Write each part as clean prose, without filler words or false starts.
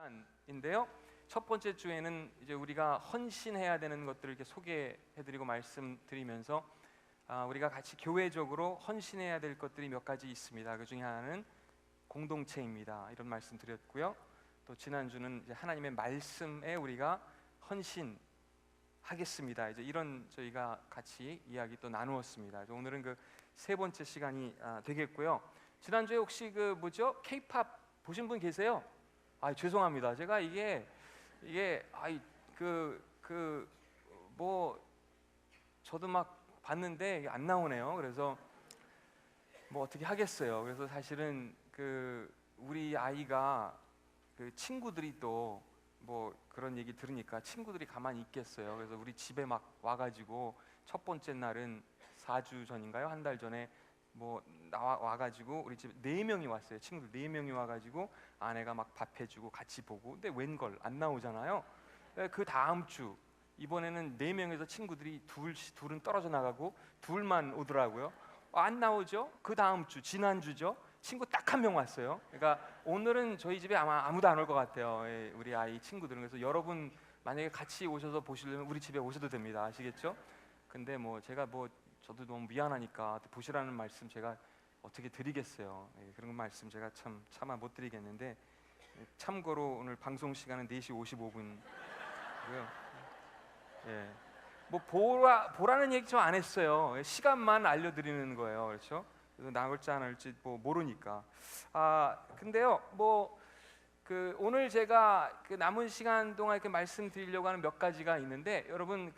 시간인데요. 첫 번째 주에는 이제 우리가 헌신해야 되는 것들을 이렇게 소개해드리고 말씀드리면서 우리가 같이 교회적으로 헌신해야 될 것들이 몇 가지 있습니다. 그 중에 하나는 공동체입니다. 이런 말씀드렸고요. 또 지난주는 이제 하나님의 말씀에 우리가 헌신하겠습니다. 이제 이런 저희가 같이 이야기 또 나누었습니다. 오늘은 그 세 번째 시간이 되겠고요. 지난주에 혹시 그 뭐죠? K-팝 보신 분 계세요? 죄송합니다. 제가 이게 뭐 저도 막 봤는데 안 나오네요. 그래서 뭐 어떻게 하겠어요. 그래서 사실은 그 우리 아이가 그 친구들이 또 뭐 그런 얘기 들으니까 친구들이 가만히 있겠어요. 그래서 우리 집에 막 와가지고 첫 번째 날은 4주 전인가요? 한 달 전에 뭐 와가지고 우리 집에 4명이 왔어요. 친구들 4명이 와가지고 아내가 막 밥 해주고 같이 보고. 근데 웬걸 안 나오잖아요. 그 다음 주 이번에는 4명에서 친구들이 둘은 떨어져 나가고 둘만 오더라고요. 안 나오죠. 그 다음 주 지난주죠. 친구 딱 한 명 왔어요. 그러니까 오늘은 저희 집에 아마 아무도 안 올 것 같아요. 우리 아이 친구들은. 그래서 여러분 만약에 같이 오셔서 보시려면 우리 집에 오셔도 됩니다. 아시겠죠? 근데 뭐 제가 뭐 저도 너무 미안하니까 보시라는 말씀 제가 어떻게 드리겠어요. 그런 말씀 제가 차마 못 드리겠는데, 참고로 오늘 방송 시간은 4시 55분이고요. 뭐 보라는 얘기 좀 안 했어요. 시간만 알려드리는 거예요. 그렇죠? 그래서 나올지 안 나올지 뭐 모르니까. 근데요, 뭐 그 오늘 제가 그 남은 시간 동안 이렇게 말씀드리려고 하는 몇 가지가 있는데, 여러분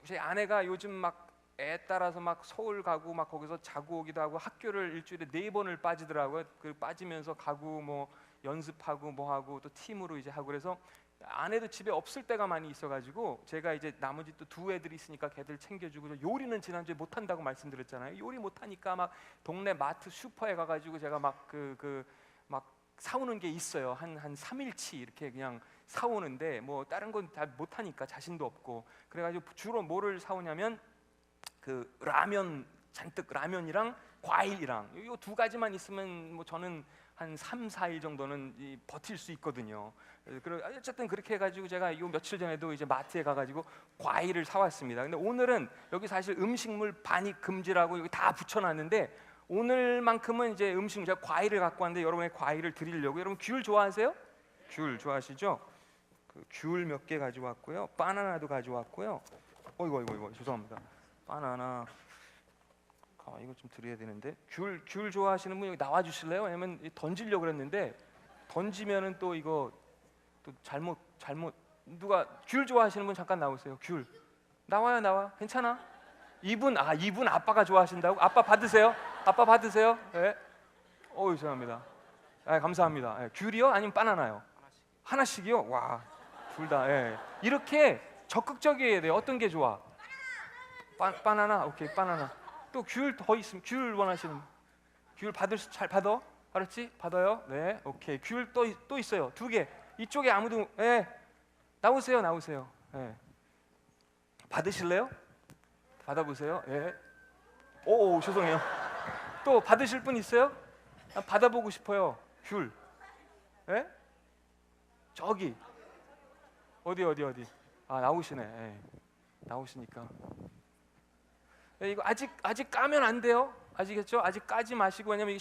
제 아내가 요즘 막 애 따라서 막 서울 가고 막 거기서 자고 오기도 하고 학교를 일주일에 4번을 빠지더라고요. 그 빠지면서 가고 뭐 연습하고 뭐 하고 또 팀으로 이제 하고. 그래서 아내도 집에 없을 때가 많이 있어가지고 제가 이제 나머지 또 2애들이 있으니까 걔들 챙겨주고, 요리는 지난주에 못한다고 말씀드렸잖아요. 요리 못하니까 막 동네 마트 슈퍼에 가가지고 제가 막 막 사오는 게 있어요. 한 3일치 이렇게 그냥 사오는데, 뭐 다른 건 다 못하니까 자신도 없고, 그래가지고 주로 뭐를 사오냐면 그 라면, 잔뜩 라면이랑 과일이랑 이 2가지만 있으면 뭐 저는 한 3-4일 정도는 버틸 수 있거든요. 어쨌든 그렇게 해가지고 제가 요 며칠 전에도 이제 마트에 가가지고 과일을 사왔습니다. 근데 오늘은 여기 사실 음식물 반입 금지라고 여기 다 붙여놨는데, 오늘만큼은 이제 제가 과일을 갖고 왔는데 여러분의 과일을 드리려고. 여러분 귤 좋아하세요? 귤 좋아하시죠? 그 귤 몇 개 가져왔고요. 바나나도 가져왔고요. 어이구 죄송합니다. 바나나. 이거 좀 드려야 되는데. 귤 좋아하시는 분 여기 나와 주실래요? 왜냐면 던지려고 그랬는데 던지면은 또 이거 또 잘못 누가 귤 좋아하시는 분 잠깐 나오세요. 귤 나와. 괜찮아? 이분 아빠가 좋아하신다고? 아빠 받으세요. 예. 죄송합니다. 감사합니다. 귤이요? 아니면 바나나요? 하나씩이요? 와, 둘 다. 이렇게 적극적이어야 돼요. 어떤 게 좋아? 바나나. 오케이, 바나나. 또 귤 더 있으면 귤 원하시는 귤 잘 받아? 알았지? 받아요. 네, 오케이. 귤 또 있어요. 2개. 이쪽에 아무도 나오세요. 받으실래요? 받아보세요. 오, 죄송해요. 또 받으실 분 있어요? 받아보고 싶어요. 귤. 저기 어디. 나오시네. 나오시니까. 이거 아직 까면 안 돼요. 아시겠죠? 아직 까지 마시고. 왜냐면 이게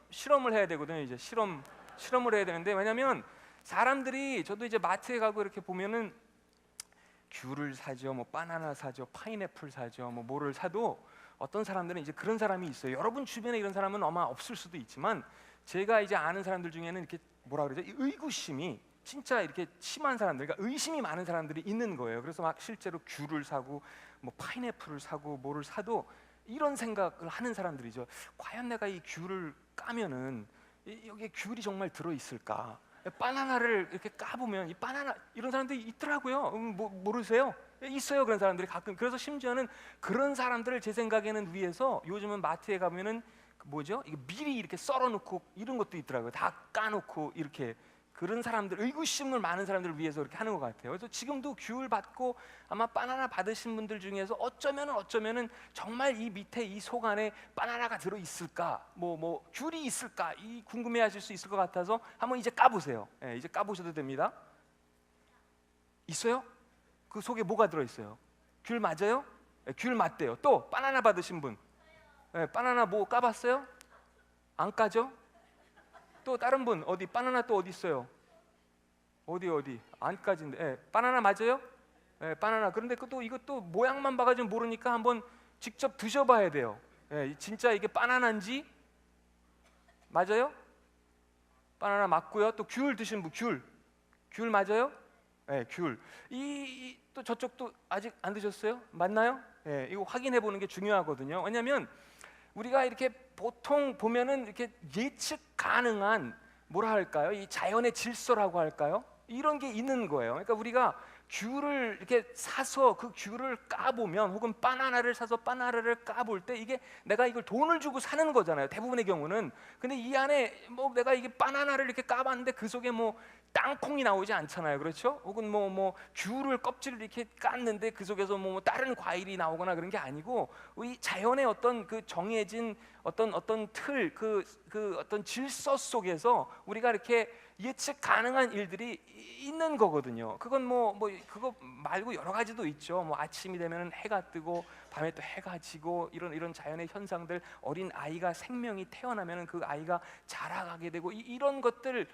실험을 해야 되거든요. 이제 실험을 해야 되는데, 왜냐면 사람들이, 저도 이제 마트에 가고 이렇게 보면은 귤을 사죠, 뭐 바나나 사죠, 파인애플 사죠, 뭐 뭐를 사도 어떤 사람들은 이제 그런 사람이 있어요. 여러분 주변에 이런 사람은 아마 없을 수도 있지만, 제가 이제 아는 사람들 중에는 이렇게 뭐라 그러죠? 이 의구심이 진짜 이렇게 심한 사람들, 그러니까 의심이 많은 사람들이 있는 거예요. 그래서 막 실제로 귤을 사고 뭐 파인애플을 사고 뭐를 사도 이런 생각을 하는 사람들이죠. 과연 내가 이 귤을 까면은 여기에 귤이 정말 들어 있을까? 바나나를 이렇게 까보면 이 바나나, 이런 사람들이 있더라고요. 모르세요? 있어요, 그런 사람들이 가끔. 그래서 심지어는 그런 사람들을 제 생각에는 위해서 요즘은 마트에 가면은 뭐죠? 이거 미리 이렇게 썰어놓고 이런 것도 있더라고요. 다 까놓고 이렇게 그런 사람들, 의구심을 많은 사람들을 위해서 그렇게 하는 것 같아요. 그래서 지금도 귤 받고 아마 바나나 받으신 분들 중에서 어쩌면은 정말 이 밑에 이 속 안에 바나나가 들어 있을까, 뭐 귤이 있을까, 이 궁금해하실 수 있을 것 같아서 한번 이제 까보세요. 예, 이제 까보셔도 됩니다. 있어요? 그 속에 뭐가 들어 있어요? 귤 맞아요? 예, 귤 맞대요. 또 바나나 받으신 분, 예, 바나나 뭐 까봤어요? 안 까죠? 또 다른 분 어디 바나나 또 어디 있어요? 어디 안 까진데, 예, 바나나 맞아요? 예, 바나나. 그런데 또 이것도 모양만 봐가지고 모르니까 한번 직접 드셔봐야 돼요. 예, 진짜 이게 바나나인지. 맞아요? 바나나 맞고요. 또 귤 드신 분, 귤 맞아요? 예, 귤. 또 저쪽도 아직 안 드셨어요? 맞나요? 예, 이거 확인해 보는 게 중요하거든요. 왜냐하면 우리가 이렇게 보통 보면은 이렇게 예측 가능한, 뭐라 할까요? 이 자연의 질서라고 할까요? 이런 게 있는 거예요. 그러니까 우리가 귤을 이렇게 사서 그 귤을 까보면, 혹은 바나나를 사서 바나나를 까볼 때, 이게 내가 이걸 돈을 주고 사는 거잖아요, 대부분의 경우는. 근데 이 안에 뭐 내가 이게 바나나를 이렇게 까봤는데 그 속에 뭐 땅콩이 나오지 않잖아요, 그렇죠? 혹은 뭐 귤을 껍질을 이렇게 깠는데 그 속에서 뭐 다른 과일이 나오거나 그런 게 아니고, 이 자연의 어떤 그 정해진 어떤 틀, 그 어떤 질서 속에서 우리가 이렇게 예측 가능한 일들이 있는 거거든요. 그건 뭐 그거 말고 여러 가지도 있죠. 뭐 아침이 되면 해가 뜨고 밤에 또 해가 지고, 이런 자연의 현상들, 어린 아이가 생명이 태어나면 그 아이가 자라가게 되고, 이런 것들이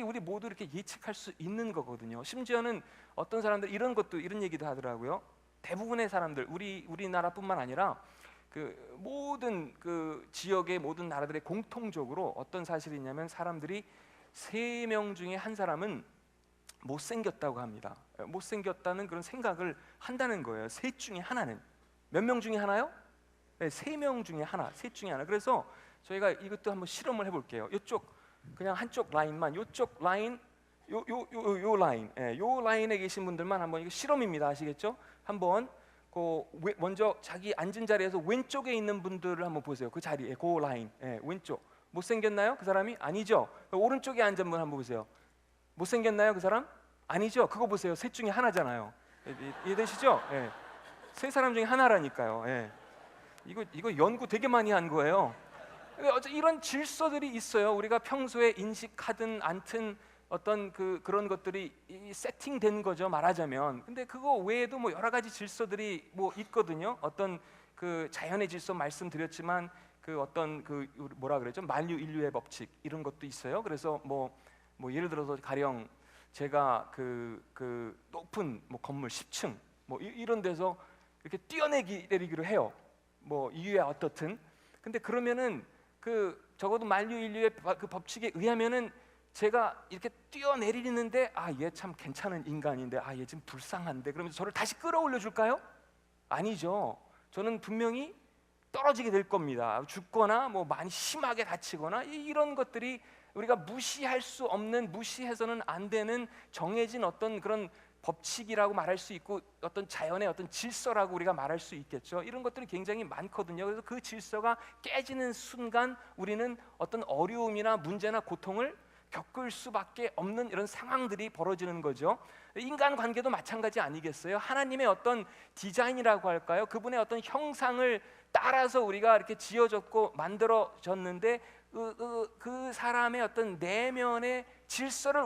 우리 모두 이렇게 예측할 수 있는 거거든요. 심지어는 어떤 사람들 이런 얘기도 하더라고요. 대부분의 사람들, 우리나라뿐만 아니라 그 모든 그 지역의 모든 나라들의 공통적으로 어떤 사실이 있냐면, 사람들이 3명 중에 한 사람은 못생겼다고 합니다. 못생겼다는 그런 생각을 한다는 거예요. 셋 중에 하나는. 몇 명 중에 하나요? 네, 3명 중에 하나, 셋 중에 하나. 그래서 저희가 이것도 한번 실험을 해볼게요. 이쪽 그냥 한쪽 라인만, 이쪽 라인, 요 라인, 요 라인에 계신 분들만 한번, 이거 실험입니다, 아시겠죠? 한번 먼저 자기 앉은 자리에서 왼쪽에 있는 분들을 한번 보세요. 그 자리에, 그 라인, 왼쪽. 못생겼나요? 그 사람이? 아니죠. 오른쪽에 앉은 분 한번 보세요. 못생겼나요? 그 사람? 아니죠. 그거 보세요. 셋 중에 하나잖아요. 이해되시죠? 예. 3사람 중에 하나라니까요. 예. 이거 연구 되게 많이 한 거예요. 이런 질서들이 있어요. 우리가 평소에 인식하든 않든 어떤 그런 것들이 세팅된 거죠, 말하자면. 근데 그거 외에도 뭐 여러 가지 질서들이 뭐 있거든요. 어떤 그 자연의 질서 말씀드렸지만, 그 어떤 뭐라 그러죠? 만유 인류의 법칙, 이런 것도 있어요. 그래서 뭐 예를 들어서 가령 제가 그 높은 뭐 건물 10층 뭐 이런 데서 이렇게 뛰어내리기를 해요. 뭐 이유야 어떻든. 근데 그러면은 적어도 만유 인류의 그 법칙에 의하면은 제가 이렇게 뛰어내리는데, 얘 참 괜찮은 인간인데, 얘 지금 불쌍한데, 그러면서 저를 다시 끌어올려 줄까요? 아니죠. 저는 분명히 떨어지게 될 겁니다. 죽거나 뭐 많이 심하게 다치거나, 이런 것들이 우리가 무시할 수 없는, 무시해서는 안 되는 정해진 어떤 그런 법칙이라고 말할 수 있고, 어떤 자연의 어떤 질서라고 우리가 말할 수 있겠죠. 이런 것들이 굉장히 많거든요. 그래서 그 질서가 깨지는 순간 우리는 어떤 어려움이나 문제나 고통을 겪을 수밖에 없는 이런 상황들이 벌어지는 거죠. 인간 관계도 마찬가지 아니겠어요? 하나님의 어떤 디자인이라고 할까요? 그분의 어떤 형상을 따라서 우리가 이렇게 지어졌고 만들어졌는데, 그 사람의 어떤 내면의 질서를,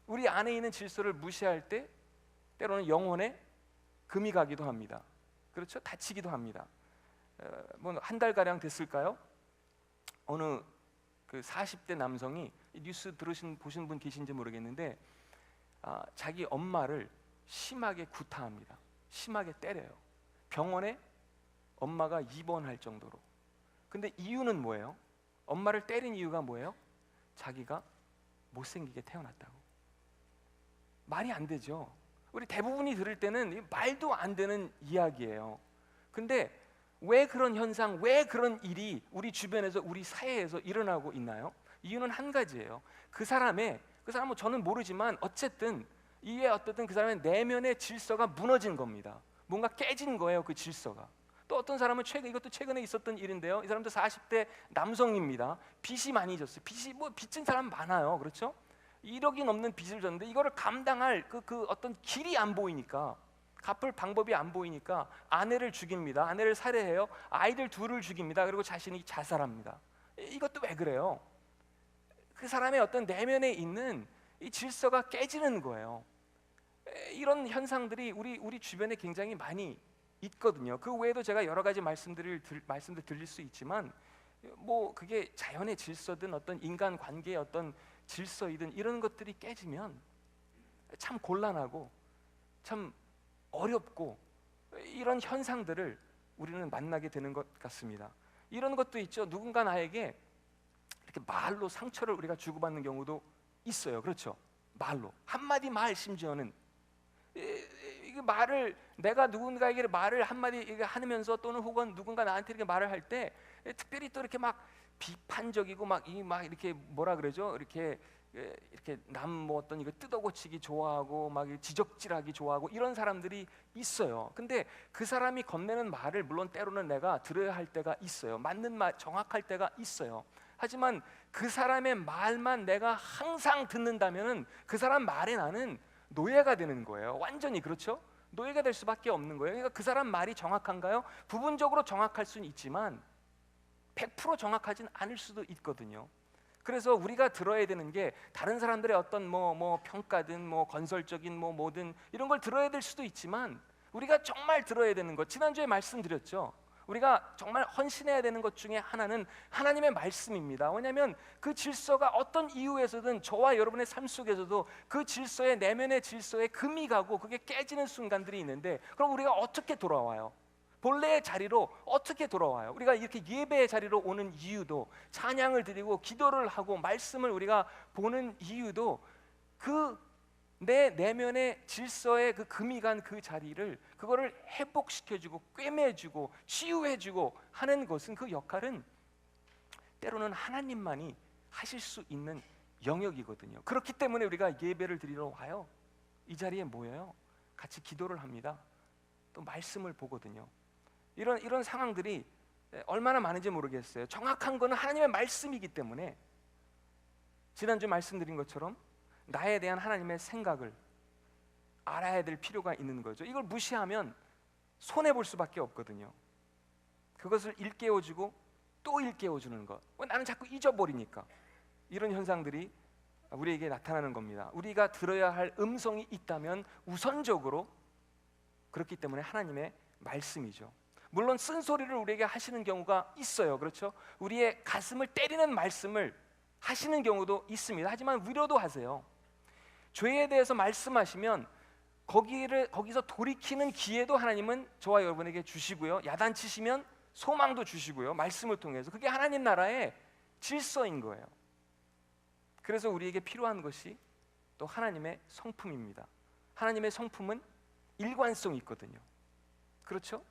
우리 안에 있는 질서를 무시할 때 때로는 영혼에 금이 가기도 합니다. 그렇죠? 다치기도 합니다. 뭐 한 달 가량 됐을까요? 어느 그 40대 남성이, 뉴스 보신 분 계신지 모르겠는데, 자기 엄마를 심하게 구타합니다. 심하게 때려요. 병원에 엄마가 입원할 정도로. 근데 이유는 뭐예요? 엄마를 때린 이유가 뭐예요? 자기가 못생기게 태어났다고. 말이 안 되죠. 우리 대부분이 들을 때는 말도 안 되는 이야기예요. 근데 왜 그런 현상, 왜 그런 일이 우리 주변에서, 우리 사회에서 일어나고 있나요? 이유는 한 가지예요. 그 사람은 저는 모르지만 어쨌든 그 사람의 내면의 질서가 무너진 겁니다. 뭔가 깨진 거예요, 그 질서가. 또 어떤 사람은 이것도 최근에 있었던 일인데요. 이 사람도 40대 남성입니다. 빚이 많이 졌어요. 빚진 사람 많아요, 그렇죠? 1억이 넘는 빚을 졌는데 이거를 감당할 그 어떤 길이 안 보이니까, 갚을 방법이 안 보이니까 아내를 죽입니다. 아내를 살해해요. 아이들 둘을 죽입니다. 그리고 자신이 자살합니다. 이것도 왜 그래요? 그 사람의 어떤 내면에 있는 이 질서가 깨지는 거예요. 이런 현상들이 우리 주변에 굉장히 많이 있거든요. 그 외에도 제가 여러 가지 말씀들 드릴 수 있지만, 뭐 그게 자연의 질서든 어떤 인간 관계의 어떤 질서이든 이런 것들이 깨지면 참 곤란하고 참 어렵고, 이런 현상들을 우리는 만나게 되는 것 같습니다. 이런 것도 있죠. 누군가 나에게 이렇게 말로 상처를 우리가 주고받는 경우도 있어요. 그렇죠? 말로 한마디 말, 심지어는 이게 말을, 내가 누군가에게 말을 한마디 하면서, 또는 혹은 누군가 나한테 이렇게 말을 할 때 특별히 또 이렇게 막 비판적이고 막 이렇게 뭐라 그러죠? 이렇게 남 뭐 어떤 이거 뜯어고치기 좋아하고 막 지적질하기 좋아하고 이런 사람들이 있어요. 근데 그 사람이 건네는 말을 물론 때로는 내가 들어야 할 때가 있어요. 맞는 말, 정확할 때가 있어요. 하지만 그 사람의 말만 내가 항상 듣는다면은 그 사람 말에 나는 노예가 되는 거예요. 완전히. 그렇죠? 노예가 될 수밖에 없는 거예요. 그러니까 그 사람 말이 정확한가요? 부분적으로 정확할 수는 있지만 100% 정확하진 않을 수도 있거든요. 그래서 우리가 들어야 되는 게 다른 사람들의 어떤 뭐 평가든 뭐 건설적인 뭐 뭐든 이런 걸 들어야 될 수도 있지만, 우리가 정말 들어야 되는 것, 지난주에 말씀드렸죠. 우리가 정말 헌신해야 되는 것 중에 하나는 하나님의 말씀입니다. 왜냐하면 그 질서가 어떤 이유에서든 저와 여러분의 삶 속에서도 그 질서의, 내면의 질서에 금이 가고 그게 깨지는 순간들이 있는데, 그럼 우리가 어떻게 돌아와요? 본래의 자리로 어떻게 돌아와요? 우리가 이렇게 예배의 자리로 오는 이유도, 찬양을 드리고 기도를 하고 말씀을 우리가 보는 이유도, 그 내 내면의 질서의 그 금이 간 그 자리를, 그거를 회복시켜주고 꿰매주고 치유해주고 하는 것은, 그 역할은 때로는 하나님만이 하실 수 있는 영역이거든요. 그렇기 때문에 우리가 예배를 드리러 와요. 이 자리에 모여요. 같이 기도를 합니다. 또 말씀을 보거든요. 이런 상황들이 얼마나 많은지 모르겠어요. 정확한 거는 하나님의 말씀이기 때문에, 지난주 말씀드린 것처럼 나에 대한 하나님의 생각을 알아야 될 필요가 있는 거죠. 이걸 무시하면 손해볼 수밖에 없거든요. 그것을 일깨워주고 또 일깨워주는 것. 나는 자꾸 잊어버리니까. 이런 현상들이 우리에게 나타나는 겁니다. 우리가 들어야 할 음성이 있다면 우선적으로, 그렇기 때문에 하나님의 말씀이죠. 물론 쓴소리를 우리에게 하시는 경우가 있어요. 그렇죠? 우리의 가슴을 때리는 말씀을 하시는 경우도 있습니다. 하지만 위로도 하세요. 죄에 대해서 말씀하시면 거기서 돌이키는 기회도 하나님은 저와 여러분에게 주시고요, 야단치시면 소망도 주시고요, 말씀을 통해서. 그게 하나님 나라의 질서인 거예요. 그래서 우리에게 필요한 것이 또 하나님의 성품입니다. 하나님의 성품은 일관성이 있거든요. 그렇죠?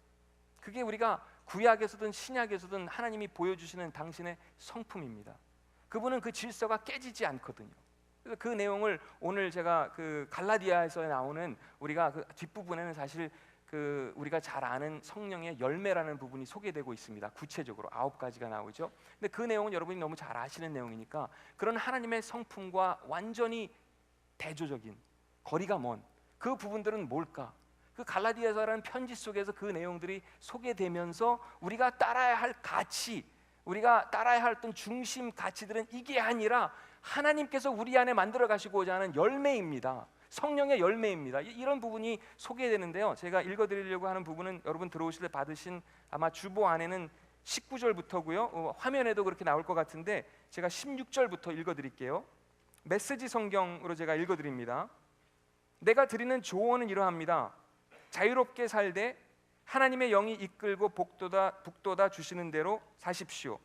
그게 우리가 구약에서든 신약에서든 하나님이 보여주시는 당신의 성품입니다. 그분은 그 질서가 깨지지 않거든요. 그래서 그 내용을 오늘 제가 그 갈라디아에서 나오는, 우리가 그 뒷부분에는 사실 그 우리가 잘 아는 성령의 열매라는 부분이 소개되고 있습니다. 구체적으로 9가지가 나오죠. 근데 그 내용은 여러분이 너무 잘 아시는 내용이니까, 그런 하나님의 성품과 완전히 대조적인, 거리가 먼 그 부분들은 뭘까? 그 갈라디아서라는 편지 속에서 그 내용들이 소개되면서 우리가 따라야 할 가치, 우리가 따라야 할 어떤 중심 가치들은 이게 아니라 하나님께서 우리 안에 만들어 가시고자 하는 열매입니다. 성령의 열매입니다. 이런 부분이 소개되는데요. 제가 읽어드리려고 하는 부분은 여러분 들어오실 때 받으신 아마 주보 안에는 19절부터고요. 화면에도 그렇게 나올 것 같은데 제가 16절부터 읽어드릴게요. 메시지 성경으로 제가 읽어드립니다. 내가 드리는 조언은 이러합니다. 자유롭게 살되 하나님의 영이 이끌고 북돋아 주시는 대로 사십시오.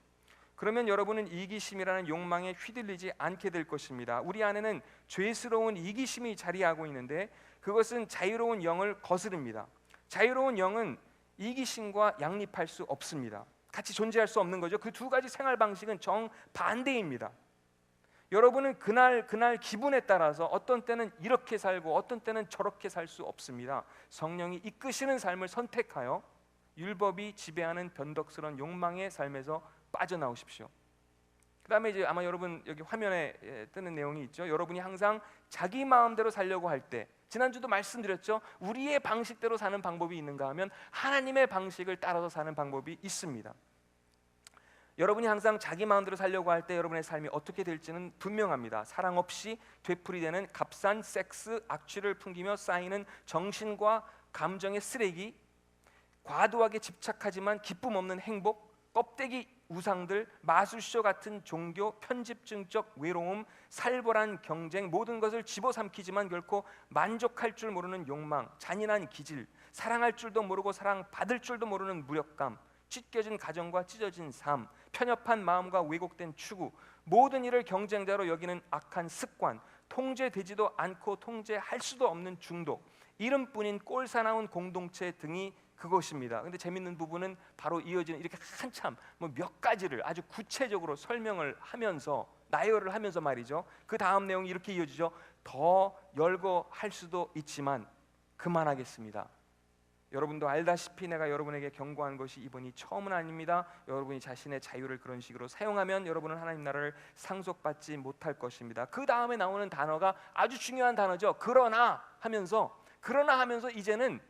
그러면 여러분은 이기심이라는 욕망에 휘둘리지 않게 될 것입니다. 우리 안에는 죄스러운 이기심이 자리하고 있는데 그것은 자유로운 영을 거스릅니다. 자유로운 영은 이기심과 양립할 수 없습니다. 같이 존재할 수 없는 거죠. 그 두 가지 생활 방식은 정반대입니다. 여러분은 그날 기분에 따라서 어떤 때는 이렇게 살고 어떤 때는 저렇게 살 수 없습니다. 성령이 이끄시는 삶을 선택하여 율법이 지배하는 변덕스러운 욕망의 삶에서 빠져나오십시오. 그다음에 이제 아마 여러분 여기 화면에 뜨는 내용이 있죠. 여러분이 항상 자기 마음대로 살려고 할 때, 지난주도 말씀드렸죠. 우리의 방식대로 사는 방법이 있는가 하면 하나님의 방식을 따라서 사는 방법이 있습니다. 여러분이 항상 자기 마음대로 살려고 할 때 여러분의 삶이 어떻게 될지는 분명합니다. 사랑 없이 되풀이되는 값싼 섹스, 악취를 풍기며 쌓이는 정신과 감정의 쓰레기, 과도하게 집착하지만 기쁨 없는 행복, 껍데기 우상들, 마술쇼 같은 종교, 편집증적 외로움, 살벌한 경쟁, 모든 것을 집어삼키지만 결코 만족할 줄 모르는 욕망, 잔인한 기질, 사랑할 줄도 모르고 사랑받을 줄도 모르는 무력감, 찢겨진 가정과 찢어진 삶, 편협한 마음과 왜곡된 추구, 모든 일을 경쟁자로 여기는 악한 습관, 통제되지도 않고 통제할 수도 없는 중독, 이름뿐인 꼴사나운 공동체 등이 그것입니다. 근데 재밌는 부분은 바로 이어지는 이렇게 한참 몇 가지를 아주 구체적으로 설명을 하면서 나열을 하면서 말이죠. 그 다음 내용이 이렇게 이어지죠. 더 열거 할 수도 있지만 그만하겠습니다. 여러분도 알다시피 내가 여러분에게 경고한 것이 이번이 처음은 아닙니다. 여러분이 자신의 자유를 그런 식으로 사용하면 여러분은 하나님 나라를 상속받지 못할 것입니다. 그 다음에 나오는 단어가 아주 중요한 단어죠. 그러나 하면서 이제는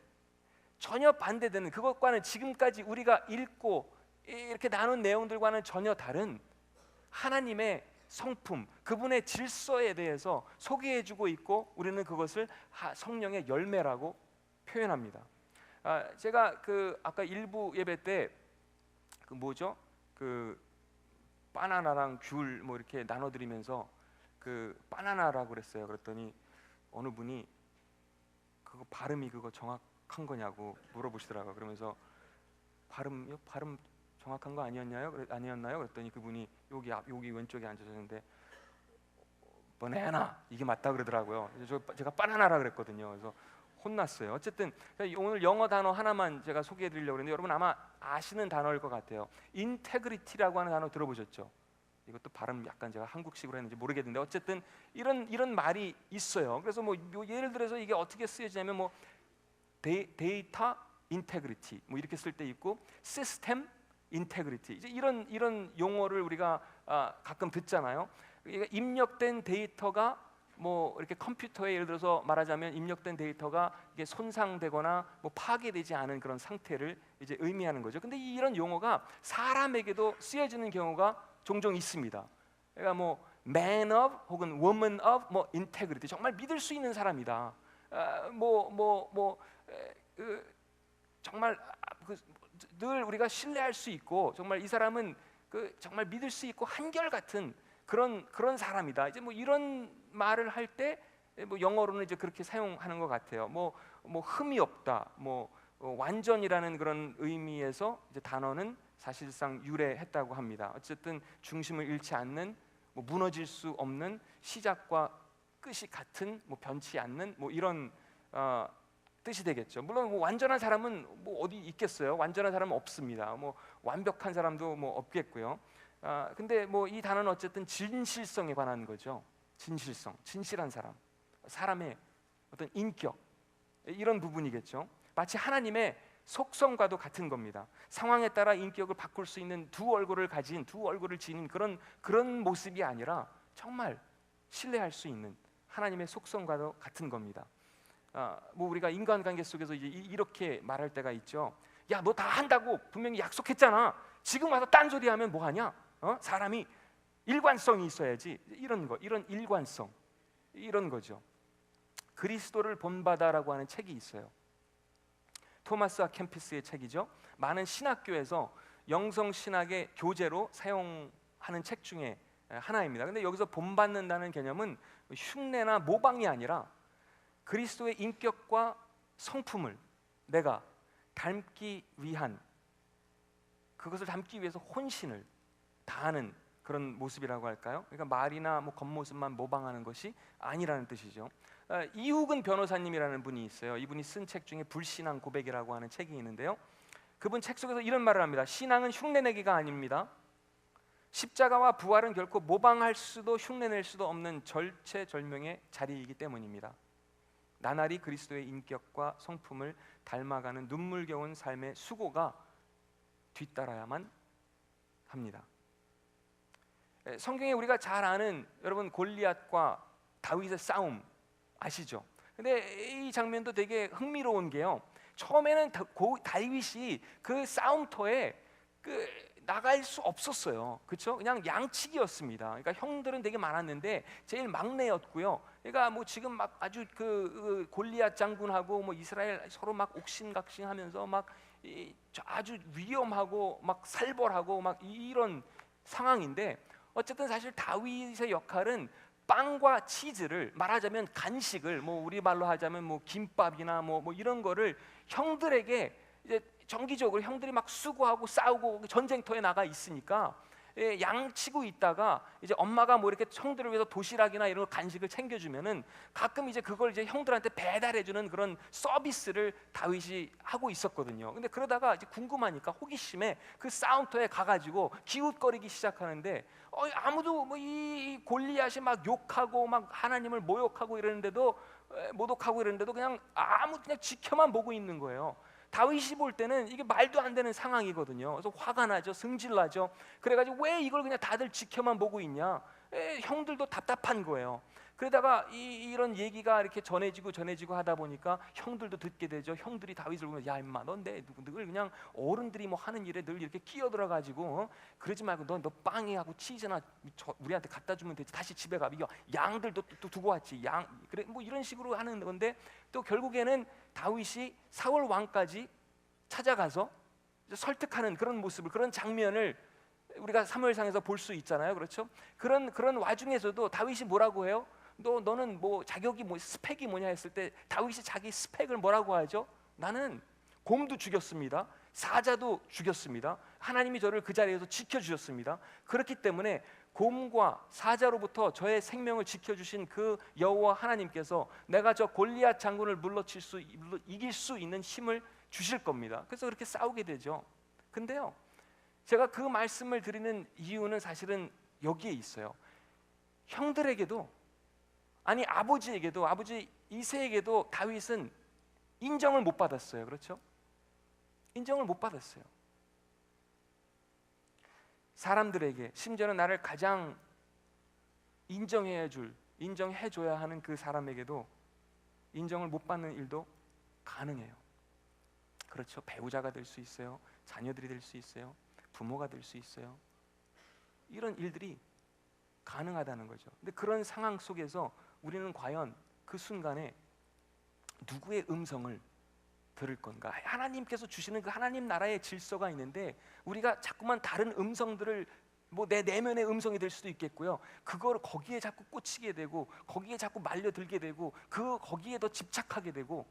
전혀 반대되는, 그것과는 지금까지 우리가 읽고 이렇게 나눈 내용들과는 전혀 다른 하나님의 성품, 그분의 질서에 대해서 소개해주고 있고 우리는 그것을 성령의 열매라고 표현합니다. 제가 아까 일부 예배 때 바나나랑 귤 이렇게 나눠드리면서 바나나라고 그랬어요. 그랬더니 어느 분이 그거 발음이 정확한 거냐고 물어보시더라고요. 그러면서 발음 정확한 거 아니었나요? 그랬더니 그분이 여기 왼쪽에 앉으셨는데 바나나 이게 맞다 그러더라고요. 제가 바나나라 그랬거든요. 그래서 혼났어요. 어쨌든 오늘 영어 단어 하나만 제가 소개해드리려고 했는데 여러분 아마 아시는 단어일 것 같아요. 인테그리티라고 하는 단어 들어보셨죠? 이것도 발음 약간 제가 한국식으로 했는지 모르겠는데 어쨌든 이런 말이 있어요. 그래서 예를 들어서 이게 어떻게 쓰여지냐면 데이터 인테그리티 이렇게 쓸 때 있고 시스템 인테그리티 이제 이런 용어를 우리가 가끔 듣잖아요. 입력된 데이터가 이렇게 컴퓨터에 예를 들어서 말하자면 입력된 데이터가 이게 손상되거나 파괴되지 않은 그런 상태를 이제 의미하는 거죠. 근데 이런 용어가 사람에게도 쓰여지는 경우가 종종 있습니다. 그러니까 man of 혹은 woman of integrity, 정말 믿을 수 있는 사람이다. 정말 늘 우리가 신뢰할 수 있고 정말 이 사람은 정말 믿을 수 있고 한결같은 그런 사람이다. 이제 이런 말을 할 때 영어로는 이제 그렇게 사용하는 것 같아요. 흠이 없다, 완전이라는 그런 의미에서 이제 단어는 사실상 유래했다고 합니다. 어쨌든 중심을 잃지 않는, 무너질 수 없는, 시작과 끝이 같은, 변치 않는 이런 뜻이 되겠죠. 물론 완전한 사람은 어디 있겠어요? 완전한 사람은 없습니다. 완벽한 사람도 없겠고요. 근데 이 단어는 어쨌든 진실성에 관한 거죠. 진실성, 진실한 사람, 사람의 어떤 인격, 이런 부분이겠죠. 마치 하나님의 속성과도 같은 겁니다. 상황에 따라 인격을 바꿀 수 있는 두 얼굴을 지닌 그런 모습이 아니라 정말 신뢰할 수 있는 하나님의 속성과도 같은 겁니다. 우리가 인간관계 속에서 이제 이렇게 말할 때가 있죠. 야, 너 다 한다고 분명히 약속했잖아. 지금 와서 딴소리하면 뭐 하냐? 사람이 일관성이 있어야지. 이런 일관성, 이런 거죠. 그리스도를 본받아라고 하는 책이 있어요. 토마스 아 캠피스의 책이죠. 많은 신학교에서 영성 신학의 교재로 사용하는 책 중에 하나입니다. 근데 여기서 본받는다는 개념은 흉내나 모방이 아니라 그리스도의 인격과 성품을 내가 닮기 위한, 그것을 닮기 위해서 혼신을 다하는 그런 모습이라고 할까요? 그러니까 말이나 겉모습만 모방하는 것이 아니라는 뜻이죠. 이욱은 변호사님이라는 분이 있어요. 이분이 쓴 책 중에 불신앙 고백이라고 하는 책이 있는데요. 그분 책 속에서 이런 말을 합니다. 신앙은 흉내내기가 아닙니다. 십자가와 부활은 결코 모방할 수도 흉내낼 수도 없는 절체절명의 자리이기 때문입니다. 나날이 그리스도의 인격과 성품을 닮아가는 눈물겨운 삶의 수고가 뒤따라야만 합니다. 성경에 우리가 잘 아는 여러분 골리앗과 다윗의 싸움 아시죠? 근데 이 장면도 되게 흥미로운 게요. 처음에는 다윗이 그 싸움터에 나갈 수 없었어요. 그렇죠? 그냥 양치기였습니다. 그러니까 형들은 되게 많았는데 제일 막내였고요. 그러니까 뭐 지금 막 아주 그 골리앗 장군하고 뭐 이스라엘 서로 막 옥신각신하면서 막 아주 위험하고 막 살벌하고 막 이런 상황인데, 어쨌든 사실 다윗의 역할은 빵과 치즈를, 말하자면 간식을, 뭐 우리 말로 하자면 뭐 김밥이나 뭐 이런 거를 형들에게, 이제 정기적으로 형들이 막 수고하고 싸우고 전쟁터에 나가 있으니까 양치고 있다가 이제 엄마가 뭐 이렇게 형들을 위해서 도시락이나 이런 간식을 챙겨주면은 가끔 이제 그걸 이제 형들한테 배달해주는 그런 서비스를 다윗이 하고 있었거든요. 근데 그러다가 이제 궁금하니까 호기심에 그 싸움터에 가가지고 기웃거리기 시작하는데, 아무도 뭐 이 골리앗이 막 욕하고 막 하나님을 모욕하고 이러는데도, 모독하고 이러는데도 그냥 그냥 지켜만 보고 있는 거예요. 다윗이 볼 때는 이게 말도 안 되는 상황이거든요. 그래서 화가 나죠, 승질나죠. 그래가지고 왜 이걸 그냥 다들 지켜만 보고 있냐? 형들도 답답한 거예요. 그러다가 이런 얘기가 이렇게 전해지고 하다 보니까 형들도 듣게 되죠. 형들이 다윗을 보면, 야 임마, 넌 늘 그냥 어른들이 뭐 하는 일에 늘 이렇게 끼어들어가지고 그러지 말고 너 빵이하고 치즈나 우리한테 갖다 주면 되지. 다시 집에 가. 이거 양들도 또 두고 왔지. 양 그래 뭐 이런 식으로 하는 건데, 또 결국에는 다윗이 사울 왕까지 찾아가서 설득하는 그런 모습을, 그런 장면을 우리가 사무엘상에서 볼 수 있잖아요. 그렇죠? 그런 와중에서도 다윗이 뭐라고 해요? 너는 뭐 자격이 뭐 스펙이 뭐냐 했을 때 다윗이 자기 스펙을 뭐라고 하죠? 나는 곰도 죽였습니다. 사자도 죽였습니다. 하나님이 저를 그 자리에서 지켜주셨습니다. 그렇기 때문에 곰과 사자로부터 저의 생명을 지켜주신 그 여호와 하나님께서 내가 저 골리앗 장군을 이길 수 있는 힘을 주실 겁니다. 그래서 그렇게 싸우게 되죠. 근데요, 제가 그 말씀을 드리는 이유는 사실은 여기에 있어요. 형들에게도, 아니 아버지에게도, 아버지 이새에게도 다윗은 인정을 못 받았어요. 그렇죠? 인정을 못 받았어요. 사람들에게, 심지어는 나를 가장 인정해줘야 하는 그 사람에게도 인정을 못 받는 일도 가능해요. 그렇죠? 배우자가 될 수 있어요. 자녀들이 될 수 있어요. 부모가 될 수 있어요. 이런 일들이 가능하다는 거죠. 근데 그런 상황 속에서 우리는 과연 그 순간에 누구의 음성을 들을 건가? 하나님께서 주시는 그 하나님 나라의 질서가 있는데 우리가 자꾸만 다른 음성들을, 뭐 내 내면의 음성이 될 수도 있겠고요. 그걸 거기에 자꾸 꽂히게 되고 거기에 자꾸 말려들게 되고 거기에 더 집착하게 되고,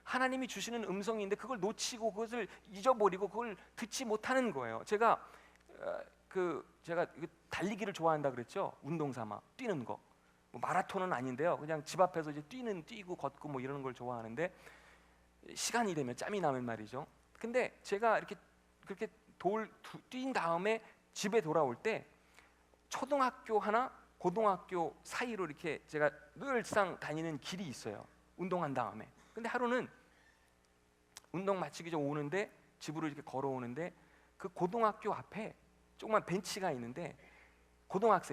하나님이 주시는 음성인데 그걸 놓치고 그것을 잊어버리고 그걸 듣지 못하는 거예요. 제가 달리기를 좋아한다 그랬죠. 운동 삼아 뛰는 거. 뭐 마라톤은 아닌데요. 그냥 집 앞에서 이제 뛰고 걷고 뭐 이러는 걸 좋아하는데, 시간이 되면 짬이 나면 말이죠. 근데 제가 이렇게 그렇게 뛴 다음에 집에 돌아올 때 초등학교 하나 고등학교 사이로 이렇게 제가 늘상 다니는 길이 있어요. 운동한 다음에. 근데 하루는 운동 마치기 전 오는데, 집으로 이렇게 걸어오는데 그 고등학교 앞에 조그만 벤치가 있는데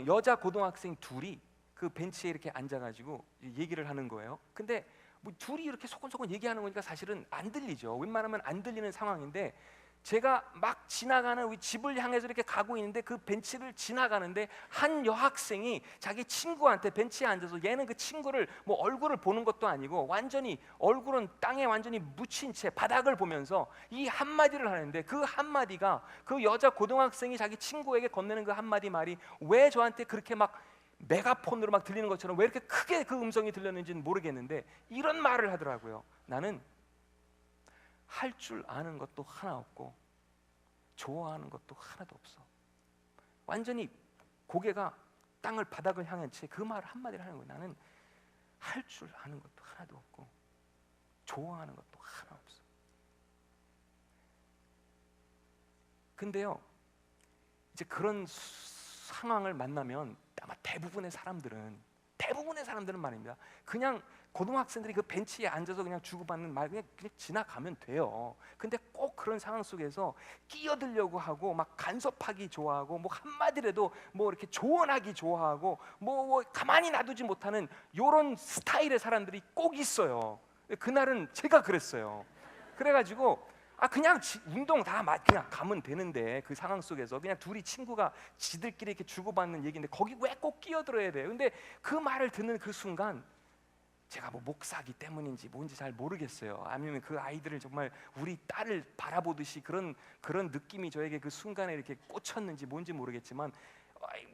여자 고등학생 둘이 그 벤치에 이렇게 앉아가지고 얘기를 하는 거예요. 근데 뭐 둘이 이렇게 소곤소곤 얘기하는 거니까 사실은 안 들리죠. 웬만하면 안 들리는 상황인데, 제가 막 지나가는 우리 집을 향해서 이렇게 가고 있는데 그 벤치를 지나가는데 한 여학생이 자기 친구한테 벤치에 앉아서, 얘는 그 친구를 뭐 얼굴을 보는 것도 아니고 완전히 얼굴은 땅에 완전히 묻힌 채 바닥을 보면서 이 한마디를 하는데, 그 한마디가 그 여자 고등학생이 자기 친구에게 건네는 그 한마디 말이 왜 저한테 그렇게 막 메가폰으로 막 들리는 것처럼 왜 이렇게 크게 그 음성이 들렸는지는 모르겠는데 이런 말을 하더라고요. 나는 할 줄 아는 것도 하나 없고 좋아하는 것도 하나도 없어. 완전히 고개가 바닥을 향한 채 그 말 한마디를 하는 거예요. 나는 할 줄 아는 것도 하나도 없고 좋아하는 것도 하나 없어. 근데요, 이제 그런 상황을 만나면 아마 대부분의 사람들은 대부분의 사람들은 말입니다. 그냥 고등학생들이 그 벤치에 앉아서 그냥 주고받는 말 그냥 지나가면 돼요. 근데 꼭 그런 상황 속에서 끼어들려고 하고 막 간섭하기 좋아하고 뭐 한마디라도 뭐 이렇게 조언하기 좋아하고 뭐 가만히 놔두지 못하는 요런 스타일의 사람들이 꼭 있어요. 그날은 제가 그랬어요. 그래가지고 그냥 운동 다 그냥 가면 되는데 그 상황 속에서 그냥 둘이 친구가 지들끼리 이렇게 주고받는 얘기인데 거기 왜 꼭 끼어들어야 돼요? 근데 그 말을 듣는 그 순간 제가 뭐 목사기 때문인지 뭔지 잘 모르겠어요. 아니면 그 아이들을 정말 우리 딸을 바라보듯이 그런 느낌이 저에게 그 순간에 이렇게 꽂혔는지 뭔지 모르겠지만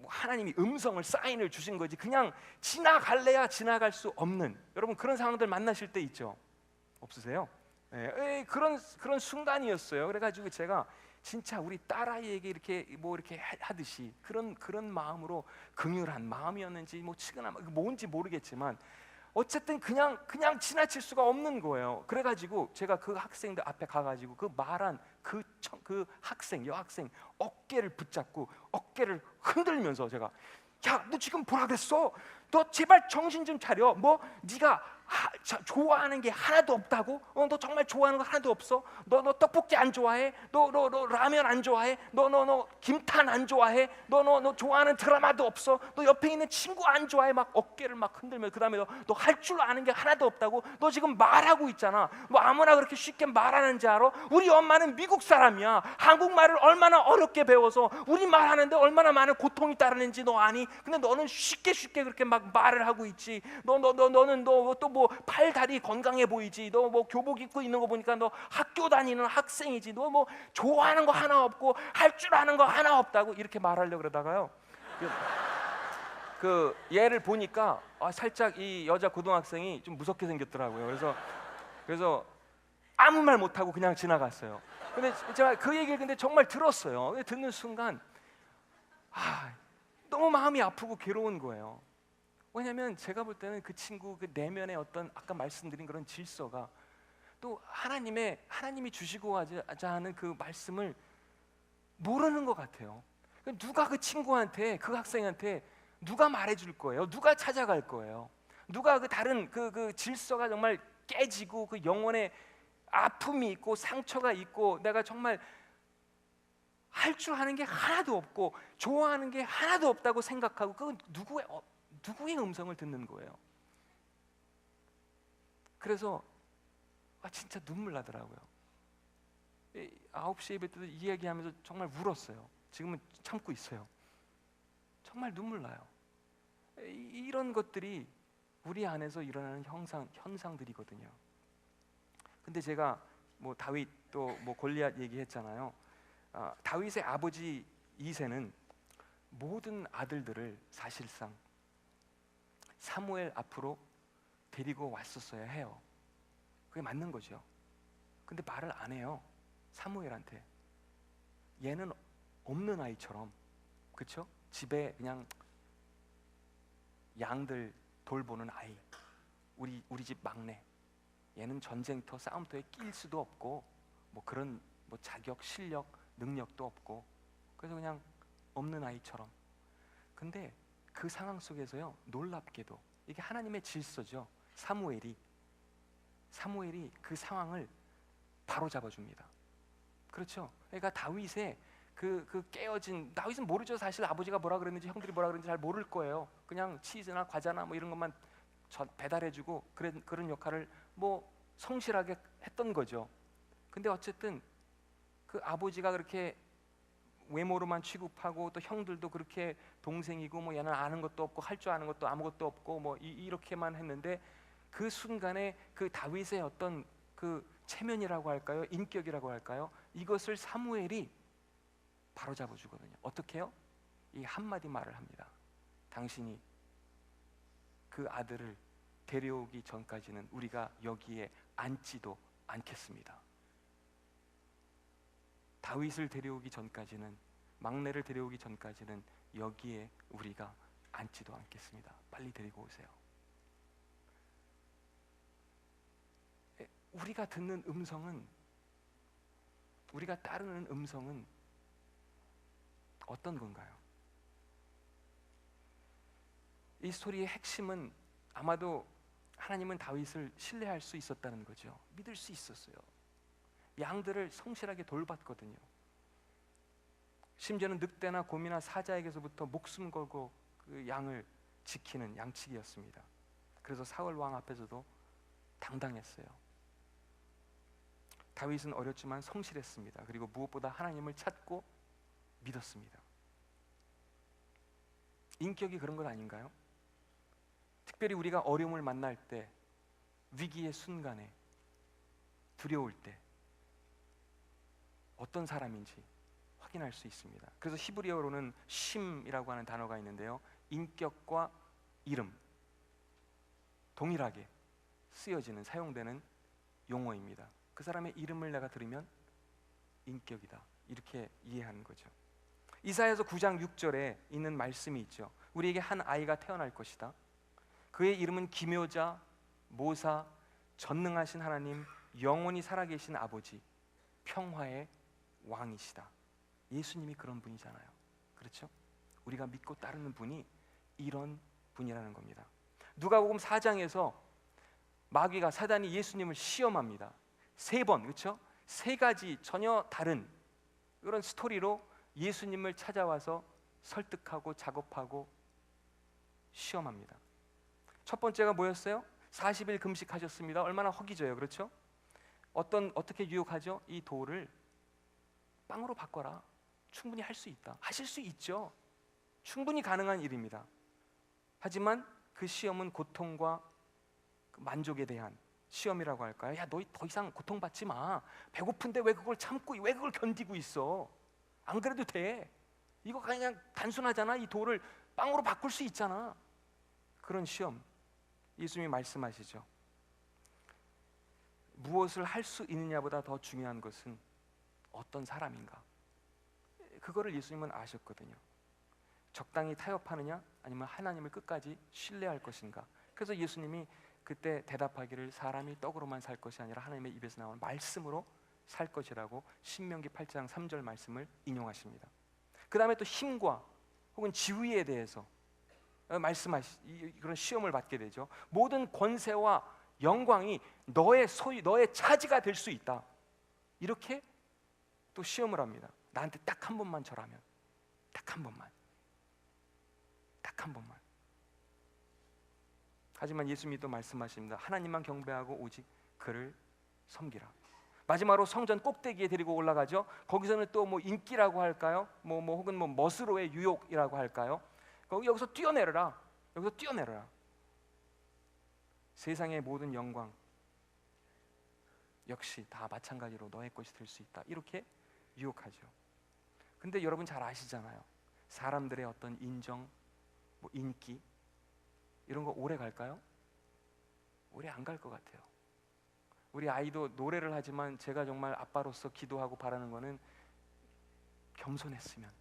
하나님이 음성을 사인을 주신 거지 그냥 지나갈래야 지나갈 수 없는 여러분 그런 상황들 만나실 때 있죠? 없으세요? 네, 그런 순간이었어요. 그래가지고 제가 진짜 우리 딸아이에게 이렇게 뭐 이렇게 하듯이 그런 마음으로 긍휼한 마음이었는지 뭐 치근한 뭔지 모르겠지만 어쨌든 그냥 지나칠 수가 없는 거예요. 그래가지고 제가 그 학생들 앞에 가가지고 그 말한 그 여학생 어깨를 붙잡고 어깨를 흔들면서 제가 야, 너 지금 뭐라 그랬어? 너 제발 정신 좀 차려. 뭐 네가 좋아하는 게 하나도 없다고? 너 정말 좋아하는 거 하나도 없어? 너 떡볶이 안 좋아해? 너 라면 안 좋아해? 너 김탄 안 좋아해? 너 좋아하는 드라마도 없어? 너 옆에 있는 친구 안 좋아해? 막 어깨를 막 흔들며 그다음에 너 할 줄 아는 게 하나도 없다고? 너 지금 말하고 있잖아. 뭐 아무나 그렇게 쉽게 말하는지 알아? 우리 엄마는 미국 사람이야. 한국말을 얼마나 어렵게 배워서 우리 말하는데 얼마나 많은 고통이 따르는지 너 아니? 근데 너는 쉽게 그렇게 막 말을 하고 있지. 너는 또 뭐 팔다리 건강해 보이지. 너 뭐 교복 입고 있는 거 보니까 너 학교 다니는 학생이지. 너 뭐 좋아하는 거 하나 없고 할 줄 아는 거 하나 없다고 이렇게 말하려고 그러다가요. 그 얘를 보니까 살짝 이 여자 고등학생이 좀 무섭게 생겼더라고요. 그래서 아무 말 못하고 그냥 지나갔어요. 근데 제가 그 얘기를 근데 정말 들었어요. 듣는 순간 너무 마음이 아프고 괴로운 거예요. 왜냐하면 제가 볼 때는 그 친구 그 내면의 어떤 아까 말씀드린 그런 질서가 또 하나님이 주시고자 하는 그 말씀을 모르는 것 같아요. 누가 그 친구한테 그 학생한테 누가 말해줄 거예요? 누가 찾아갈 거예요? 누가 그 다른 그 질서가 정말 깨지고 그 영혼에 아픔이 있고 상처가 있고 내가 정말 할 줄 아는 게 하나도 없고 좋아하는 게 하나도 없다고 생각하고 그 누구의 음성을 듣는 거예요. 그래서 진짜 눈물 나더라고요. 9시 예배 때도 이 얘기하면서 정말 울었어요. 지금은 참고 있어요. 정말 눈물 나요. 이런 것들이 우리 안에서 일어나는 현상들이거든요. 근데 제가 뭐 다윗 또 뭐 골리앗 얘기했잖아요. 다윗의 아버지 이새는 모든 아들들을 사실상 사무엘 앞으로 데리고 왔었어야 해요. 그게 맞는 거죠. 근데 말을 안 해요. 사무엘한테. 얘는 없는 아이처럼, 그렇죠? 집에 그냥 양들 돌보는 아이. 우리 집 막내. 얘는 전쟁터, 싸움터에 낄 수도 없고 뭐 그런 뭐 자격, 실력, 능력도 없고 그래서 그냥 없는 아이처럼. 근데 그 상황 속에서요, 놀랍게도 이게 하나님의 질서죠. 사무엘이 그 상황을 바로 잡아줍니다. 그렇죠? 그러니까 다윗의 그 깨어진, 다윗은 모르죠. 사실 아버지가 뭐라 그랬는지 형들이 뭐라 그랬는지 잘 모를 거예요. 그냥 치즈나 과자나 뭐 이런 것만 배달해주고 그런 역할을 뭐 성실하게 했던 거죠. 근데 어쨌든 그 아버지가 그렇게 외모로만 취급하고 또 형들도 그렇게 동생이고 뭐 얘는 아는 것도 없고 할 줄 아는 것도 아무것도 없고 뭐 이렇게만 했는데 그 순간에 그 다윗의 어떤 그 체면이라고 할까요? 인격이라고 할까요? 이것을 사무엘이 바로 잡아주거든요. 어떻게 해요? 이 한마디 말을 합니다. 당신이 그 아들을 데려오기 전까지는 우리가 여기에 앉지도 않겠습니다. 다윗을 데려오기 전까지는, 막내를 데려오기 전까지는 여기에 우리가 앉지도 않겠습니다. 빨리 데리고 오세요. 우리가 듣는 음성은, 우리가 따르는 음성은 어떤 건가요? 이 스토리의 핵심은 아마도 하나님은 다윗을 신뢰할 수 있었다는 거죠. 믿을 수 있었어요. 양들을 성실하게 돌봤거든요. 심지어는 늑대나 곰이나 사자에게서부터 목숨 걸고 그 양을 지키는 양치기였습니다. 그래서 사울 왕 앞에서도 당당했어요. 다윗은 어렸지만 성실했습니다. 그리고 무엇보다 하나님을 찾고 믿었습니다. 인격이 그런 것 아닌가요? 특별히 우리가 어려움을 만날 때, 위기의 순간에, 두려울 때 어떤 사람인지 확인할 수 있습니다. 그래서 히브리어로는 심이라고 하는 단어가 있는데요, 인격과 이름 동일하게 쓰여지는, 사용되는 용어입니다. 그 사람의 이름을 내가 들으면 인격이다, 이렇게 이해하는 거죠. 이사야서 9장 6절에 있는 말씀이 있죠. 우리에게 한 아이가 태어날 것이다. 그의 이름은 기묘자, 모사, 전능하신 하나님, 영원히 살아계신 아버지, 평화의 왕이시다. 예수님이 그런 분이잖아요. 그렇죠? 우리가 믿고 따르는 분이 이런 분이라는 겁니다. 누가복음 4장에서 마귀가, 사단이 예수님을 시험합니다. 3번, 그렇죠? 3가지 전혀 다른 그런 스토리로 예수님을 찾아와서 설득하고 작업하고 시험합니다. 첫 번째가 뭐였어요? 40일 금식하셨습니다. 얼마나 허기져요, 그렇죠? 어떻게 유혹하죠? 이 돌을 빵으로 바꿔라. 충분히 할 수 있다. 하실 수 있죠. 충분히 가능한 일입니다. 하지만 그 시험은 고통과 만족에 대한 시험이라고 할까요? 야, 너 더 이상 고통받지 마. 배고픈데 왜 그걸 참고, 왜 그걸 견디고 있어? 안 그래도 돼. 이거 그냥 단순하잖아. 이 돌을 빵으로 바꿀 수 있잖아. 그런 시험 예수님이 말씀하시죠. 무엇을 할 수 있느냐보다 더 중요한 것은 어떤 사람인가, 그거를 예수님은 아셨거든요. 적당히 타협하느냐, 아니면 하나님을 끝까지 신뢰할 것인가. 그래서 예수님이 그때 대답하기를, 사람이 떡으로만 살 것이 아니라 하나님의 입에서 나오는 말씀으로 살 것이라고 신명기 8장 3절 말씀을 인용하십니다. 그 다음에 또 힘과 혹은 지위에 대해서 그런 시험을 받게 되죠. 모든 권세와 영광이 너의 소유, 너의 차지가 될 수 있다. 이렇게 또 시험을 합니다. 나한테 딱 한 번만 절하면, 딱 한 번만, 딱 한 번만. 하지만 예수님이 또 말씀하십니다. 하나님만 경배하고 오직 그를 섬기라. 마지막으로 성전 꼭대기에 데리고 올라가죠. 거기서는 또 뭐 인기라고 할까요? 혹은 멋으로의 유혹이라고 할까요? 여기서 뛰어내려라. 여기서 뛰어내려라. 세상의 모든 영광 역시 다 마찬가지로 너의 것이 될 수 있다. 이렇게 유혹하죠. 근데 여러분 잘 아시잖아요. 사람들의 어떤 인정, 인기 이런 거 오래 갈까요? 오래 안 갈 것 같아요. 우리 아이도 노래를 하지만 제가 정말 아빠로서 기도하고 바라는 거는 겸손했으면,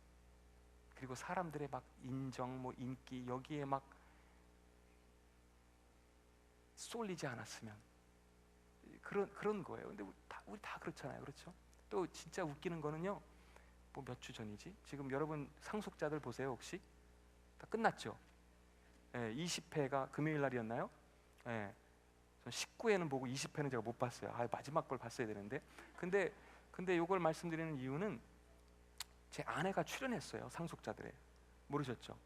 그리고 사람들의 막 인정, 인기 여기에 막 쏠리지 않았으면, 그런 거예요. 근데 우리 다 그렇잖아요, 그렇죠? 또 진짜 웃기는 거는요, 몇 주 전이지? 지금 여러분 상속자들 보세요. 혹시 다 끝났죠? 20회가 금요일 날이었나요? 전 19회는 보고 20회는 제가 못 봤어요. 마지막 걸 봤어야 되는데. 근데 이걸 말씀드리는 이유는 제 아내가 출연했어요. 상속자들에. 모르셨죠?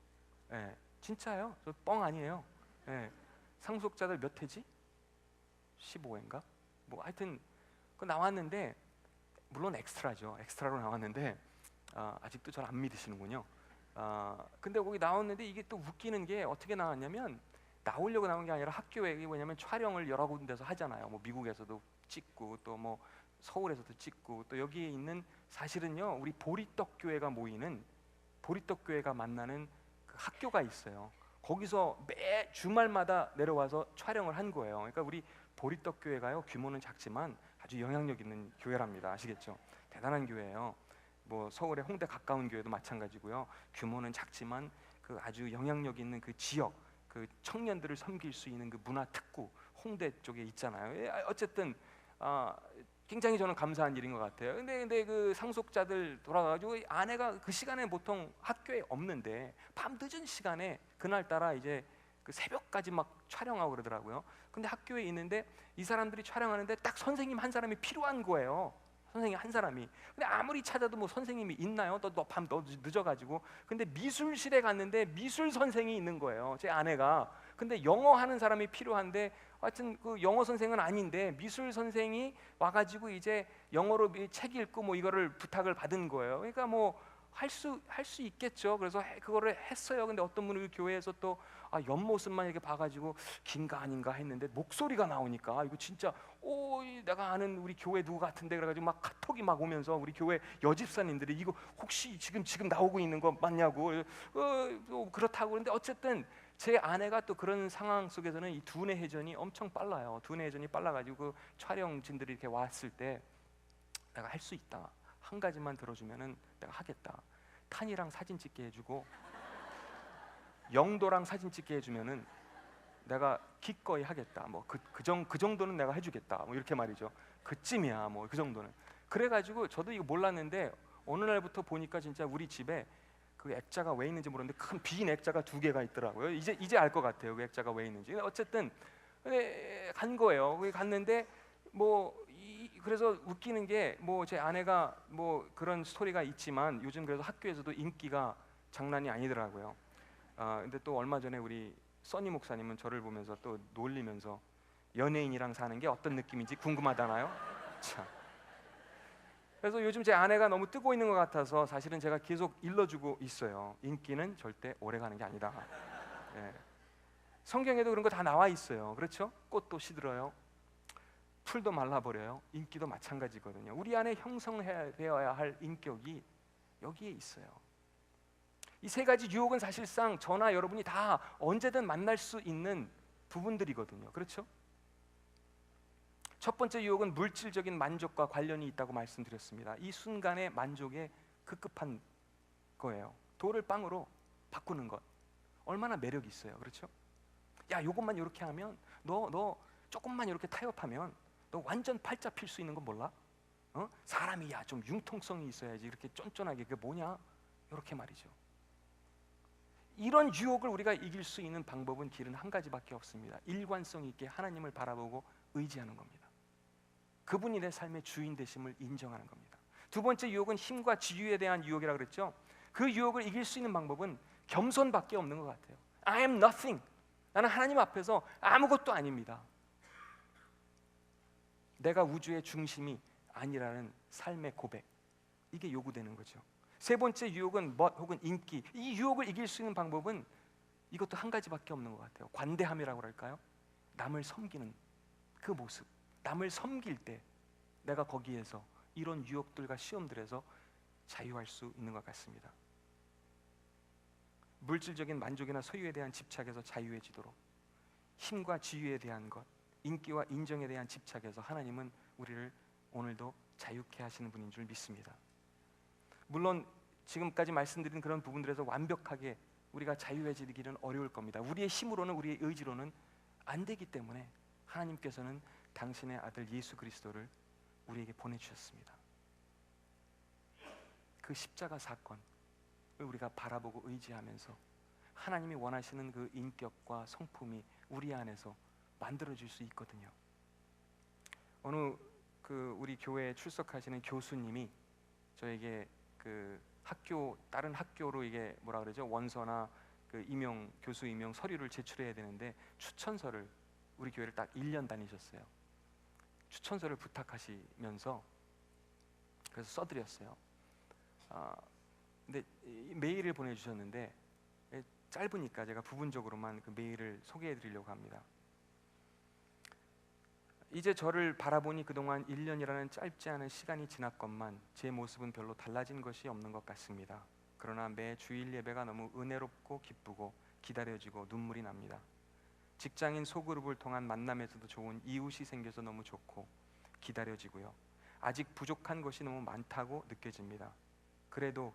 진짜요. 저 뻥 아니에요. 상속자들 몇 회지? 15회인가? 하여튼 그 나왔는데, 물론 엑스트라죠. 엑스트라로 나왔는데 아직도 잘 안 믿으시는군요. 근데 거기 나왔는데 이게 또 웃기는 게 어떻게 나왔냐면, 나오려고 나온 게 아니라 학교에, 왜냐면 촬영을 여러 군데서 하잖아요. 미국에서도 찍고 또 서울에서도 찍고, 또 여기에 있는, 사실은요 우리 보리떡교회가 모이는, 보리떡교회가 만나는 그 학교가 있어요. 거기서 매 주말마다 내려와서 촬영을 한 거예요. 그러니까 우리 보리떡교회가요, 규모는 작지만 아주 영향력 있는 교회랍니다. 아시겠죠? 대단한 교회예요. 서울의 홍대 가까운 교회도 마찬가지고요. 규모는 작지만 그 아주 영향력 있는 그 지역, 그 청년들을 섬길 수 있는 그 문화 특구, 홍대 쪽에 있잖아요. 어쨌든 굉장히 저는 감사한 일인 것 같아요. 근데 그 상속자들 돌아가가지고, 아내가 그 시간에 보통 학교에 없는데 밤 늦은 시간에 그날따라 이제 그 새벽까지 막 촬영하고 그러더라고요. 근데 학교에 있는데 이 사람들이 촬영하는데 딱 선생님 한 사람이 필요한 거예요. 선생님 한 사람이. 근데 아무리 찾아도 뭐 선생님이 있나요? 또 밤 늦어가지고. 근데 미술실에 갔는데 미술 선생이 있는 거예요. 제 아내가. 근데 영어 하는 사람이 필요한데 하여튼 그 영어 선생은 아닌데 미술 선생이 와가지고 이제 영어로 책 읽고 뭐 이거를 부탁을 받은 거예요. 그러니까 뭐 할 수 있겠죠. 그래서 그거를 했어요. 근데 어떤 분이 교회에서 또 옆모습만 이렇게 봐가지고 긴가 아닌가 했는데 목소리가 나오니까 이거 진짜 내가 아는 우리 교회 누구 같은데 그래가지고 막 카톡이 막 오면서 우리 교회 여집사님들이 이거 혹시 지금 나오고 있는 거 맞냐고 그렇다고. 그런데 어쨌든 제 아내가 또 그런 상황 속에서는 이 두뇌 회전이 엄청 빨라요. 두뇌 회전이 빨라가지고 그 촬영진들이 이렇게 왔을 때 내가 할 수 있다. 한 가지만 들어주면은 내가 하겠다. 탄이랑 사진 찍게 해주고 영도랑 사진 찍게 해주면은 내가 기꺼이 하겠다. 뭐 그 정도는 내가 해주겠다. 뭐 이렇게 말이죠. 그쯤이야. 뭐 그 정도는. 그래가지고 저도 이거 몰랐는데 어느 날부터 보니까 진짜 우리 집에 그 액자가 왜 있는지 모르는데 큰 빈 액자가 2개가 있더라고요. 이제 알 것 같아요. 그 액자가 왜 있는지. 어쨌든 간 거예요. 거기 갔는데 그래서 웃기는 게 제 아내가 그런 스토리가 있지만 요즘 그래서 학교에서도 인기가 장난이 아니더라고요. 근데 또 얼마 전에 우리 써니 목사님은 저를 보면서 또 놀리면서 연예인이랑 사는 게 어떤 느낌인지 궁금하다나요? 참. 그래서 요즘 제 아내가 너무 뜨고 있는 것 같아서 사실은 제가 계속 일러주고 있어요. 인기는 절대 오래가는 게 아니다. 예. 성경에도 그런 거 다 나와 있어요. 그렇죠? 꽃도 시들어요. 풀도 말라버려요. 인기도 마찬가지거든요. 우리 안에 형성되어야 할 인격이 여기에 있어요. 이 3가지 유혹은 사실상 저나 여러분이 다 언제든 만날 수 있는 부분들이거든요. 그렇죠? 첫 번째 유혹은 물질적인 만족과 관련이 있다고 말씀드렸습니다. 이 순간의 만족에 급급한 거예요. 돌을 빵으로 바꾸는 것 얼마나 매력이 있어요. 그렇죠? 야, 요것만 이렇게 하면 너 조금만 이렇게 타협하면 너 완전 팔자 필 수 있는 건 몰라? 사람이 좀 융통성이 있어야지 이렇게 쫀쫀하게. 그게 뭐냐? 이렇게 말이죠. 이런 유혹을 우리가 이길 수 있는 방법은 길은 한 가지밖에 없습니다. 일관성 있게 하나님을 바라보고 의지하는 겁니다. 그분이 내 삶의 주인 되심을 인정하는 겁니다. 두 번째 유혹은 힘과 지유에 대한 유혹이라고 그랬죠. 그 유혹을 이길 수 있는 방법은 겸손밖에 없는 것 같아요. I am nothing. 나는 하나님 앞에서 아무것도 아닙니다. 내가 우주의 중심이 아니라는 삶의 고백, 이게 요구되는 거죠. 세 번째 유혹은 멋 혹은 인기. 이 유혹을 이길 수 있는 방법은 이것도 한 가지밖에 없는 것 같아요. 관대함이라고 할까요? 남을 섬기는 그 모습. 남을 섬길 때 내가 거기에서 이런 유혹들과 시험들에서 자유할 수 있는 것 같습니다. 물질적인 만족이나 소유에 대한 집착에서 자유해지도록 힘과 지유에 대한 것, 인기와 인정에 대한 집착에서 하나님은 우리를 오늘도 자유케 하시는 분인 줄 믿습니다. 물론 지금까지 말씀드린 그런 부분들에서 완벽하게 우리가 자유해지기는 어려울 겁니다. 우리의 힘으로는, 우리의 의지로는 안 되기 때문에 하나님께서는 당신의 아들 예수 그리스도를 우리에게 보내주셨습니다. 그 십자가 사건을 우리가 바라보고 의지하면서 하나님이 원하시는 그 인격과 성품이 우리 안에서 만들어질 수 있거든요. 어느 우리 교회에 출석하시는 교수님이 저에게 다른 학교로 이게 뭐라 그러죠? 원서나 교수 임용 서류를 제출해야 되는데 추천서를 우리 교회를 딱 1년 다니셨어요. 추천서를 부탁하시면서 그래서 써드렸어요. 근데 메일을 보내주셨는데 짧으니까 제가 부분적으로만 그 메일을 소개해드리려고 합니다. 이제 저를 바라보니 그동안 1년이라는 짧지 않은 시간이 지났건만 제 모습은 별로 달라진 것이 없는 것 같습니다. 그러나 매 주일 예배가 너무 은혜롭고 기쁘고 기다려지고 눈물이 납니다. 직장인 소그룹을 통한 만남에서도 좋은 이웃이 생겨서 너무 좋고 기다려지고요. 아직 부족한 것이 너무 많다고 느껴집니다. 그래도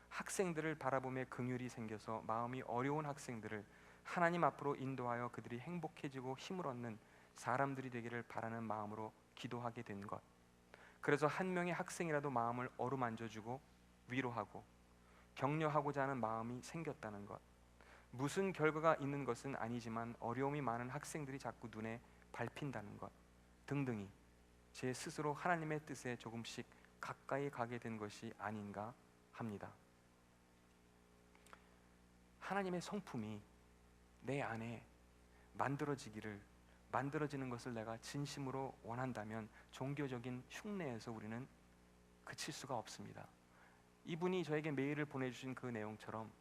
학생들을 바라보며 긍휼이 생겨서 마음이 어려운 학생들을 하나님 앞으로 인도하여 그들이 행복해지고 힘을 얻는 사람들이 되기를 바라는 마음으로 기도하게 된 것. 그래서 한 명의 학생이라도 마음을 어루만져주고 위로하고 격려하고자 하는 마음이 생겼다는 것. 무슨 결과가 있는 것은 아니지만 어려움이 많은 학생들이 자꾸 눈에 밟힌다는 것 등등이 제 스스로 하나님의 뜻에 조금씩 가까이 가게 된 것이 아닌가 합니다. 하나님의 성품이 내 안에 만들어지는 것을 내가 진심으로 원한다면 종교적인 흉내에서 우리는 그칠 수가 없습니다. 이분이 저에게 메일을 보내주신 그 내용처럼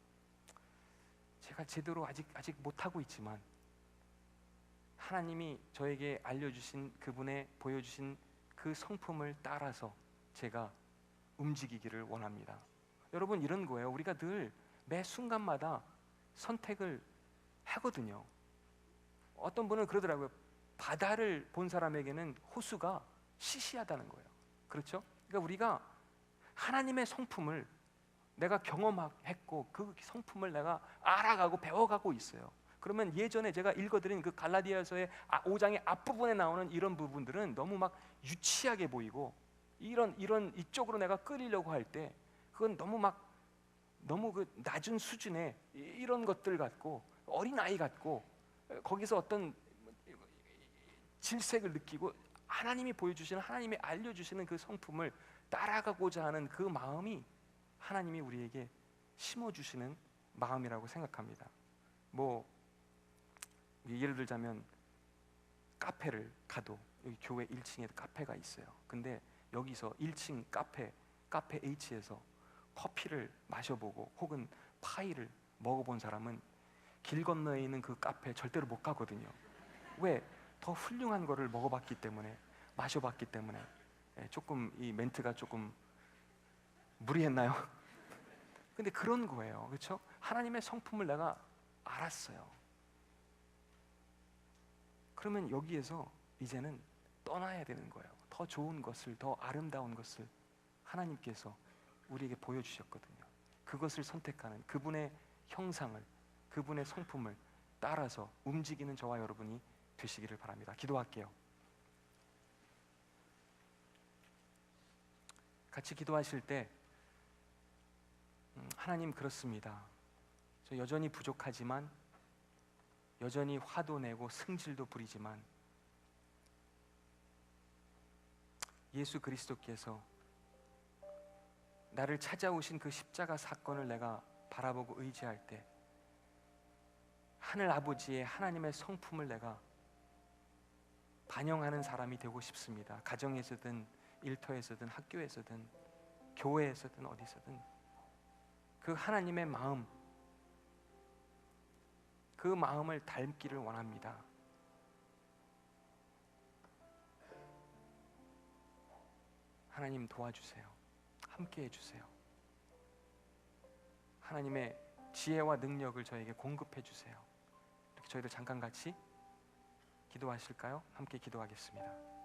제가 제대로 아직 못하고 있지만 하나님이 저에게 알려주신 그분의 보여주신 그 성품을 따라서 제가 움직이기를 원합니다. 여러분, 이런 거예요. 우리가 늘 매 순간마다 선택을 하거든요. 어떤 분은 그러더라고요. 바다를 본 사람에게는 호수가 시시하다는 거예요. 그렇죠? 그러니까 우리가 하나님의 성품을 내가 경험했고 그 성품을 내가 알아가고 배워가고 있어요. 그러면 예전에 제가 읽어드린 그 갈라디아서의 5장의 앞부분에 나오는 이런 부분들은 너무 막 유치하게 보이고 이런 이쪽으로 내가 끌리려고 할 때 그건 너무 그 낮은 수준의 이런 것들 같고 어린아이 같고 거기서 어떤 질색을 느끼고 하나님이 보여주시는 하나님이 알려주시는 그 성품을 따라가고자 하는 그 마음이 하나님이 우리에게 심어주시는 마음이라고 생각합니다. 뭐 예를 들자면 카페를 가도 여기 교회 1층에 카페가 있어요. 근데 여기서 1층 카페 H에서 커피를 마셔보고 혹은 파이를 먹어본 사람은 길 건너에 있는 그 카페 절대로 못 가거든요. 왜? 더 훌륭한 거를 먹어봤기 때문에, 마셔봤기 때문에. 조금 이 멘트가 조금 무리했나요? 근데 그런 거예요. 그렇죠? 하나님의 성품을 내가 알았어요. 그러면 여기에서 이제는 떠나야 되는 거예요. 더 좋은 것을, 더 아름다운 것을 하나님께서 우리에게 보여주셨거든요. 그것을 선택하는 그분의 형상을, 그분의 성품을 따라서 움직이는 저와 여러분이 되시기를 바랍니다. 기도할게요. 같이 기도하실 때 하나님, 그렇습니다. 저 여전히 부족하지만, 여전히 화도 내고 승질도 부리지만 예수 그리스도께서 나를 찾아오신 그 십자가 사건을 내가 바라보고 의지할 때 하늘 아버지의 하나님의 성품을 내가 반영하는 사람이 되고 싶습니다. 가정에서든 일터에서든 학교에서든 교회에서든 어디서든 그 하나님의 마음, 그 마음을 닮기를 원합니다. 하나님 도와주세요. 함께 해주세요. 하나님의 지혜와 능력을 저에게 공급해 주세요. 이렇게 저희들 잠깐 같이 기도하실까요? 함께 기도하겠습니다.